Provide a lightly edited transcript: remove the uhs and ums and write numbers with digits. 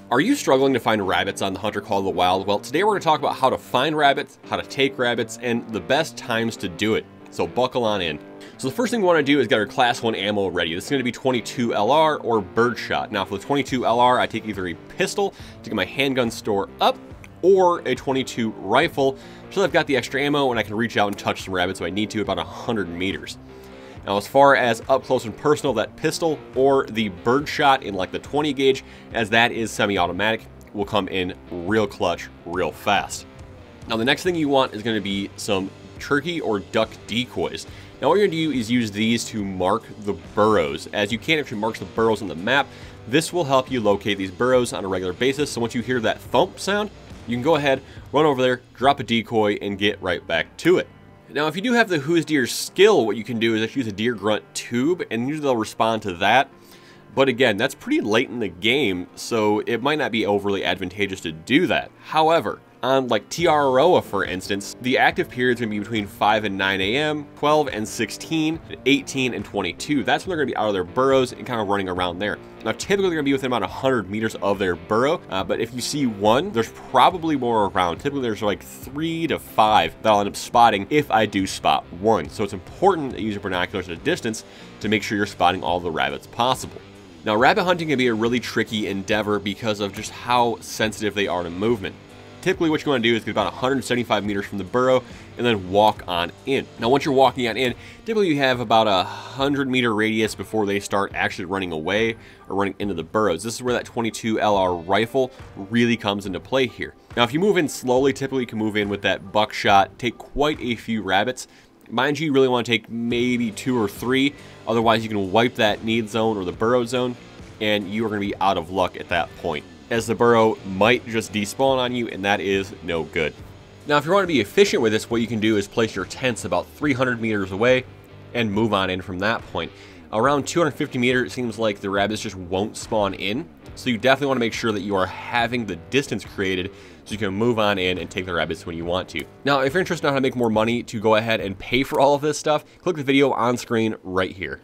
Are you struggling to find rabbits on the Hunter Call of the Wild? Well, today we're going to talk about how to find rabbits, how to take rabbits, and the best times to do it. So buckle on in. So the first thing we want to do is get our class 1 ammo ready. This is going to be 22 LR or birdshot. Now for the 22 LR, I take either a pistol to get my handgun store up, or a 22 rifle, so I've got the extra ammo and I can reach out and touch some rabbits if I need to, about 100 meters. Now as far as up close and personal, that pistol or the birdshot in like the 20 gauge, as that is semi-automatic, will come in real clutch, real fast. Now the next thing you want is going to be some turkey or duck decoys. Now what you're going to do is use these to mark the burrows. As you can't actually mark the burrows on the map, this will help you locate these burrows on a regular basis. So once you hear that thump sound, you can go ahead, run over there, drop a decoy, and get right back to it. Now, if you do have the Who's Deer skill, what you can do is actually use a deer grunt tube, and usually they'll respond to that. But again, that's pretty late in the game, so it might not be overly advantageous to do that. However, on like Tiaroa, for instance, the active period's going to be between 5 and 9 a.m., 12 and 16, 18 and 22. That's when they're going to be out of their burrows and kind of running around there. Now, typically they're going to be within about 100 meters of their burrow, but if you see one, there's probably more around. Typically there's like 3 to 5 that I'll end up spotting if I do spot one. So it's important to use your binoculars at a distance to make sure you're spotting all the rabbits possible. Now, rabbit hunting can be a really tricky endeavor because of just how sensitive they are to movement. Typically what you want to do is get about 175 meters from the burrow and then walk on in. Now once you're walking on in, typically you have about a 100-meter radius before they start actually running away or running into the burrows. This is where that 22 LR rifle really comes into play here. Now if you move in slowly, typically you can move in with that buckshot, take quite a few rabbits. Mind you really want to take maybe 2 or 3, otherwise you can wipe that need zone or the burrow zone and you are going to be out of luck at that point, as the burrow might just despawn on you, and that is no good. Now, if you want to be efficient with this, what you can do is place your tents about 300 meters away and move on in from that point. Around 250 meters, it seems like the rabbits just won't spawn in, so you definitely want to make sure that you are having the distance created so you can move on in and take the rabbits when you want to. Now, if you're interested in how to make more money to go ahead and pay for all of this stuff, click the video on screen right here.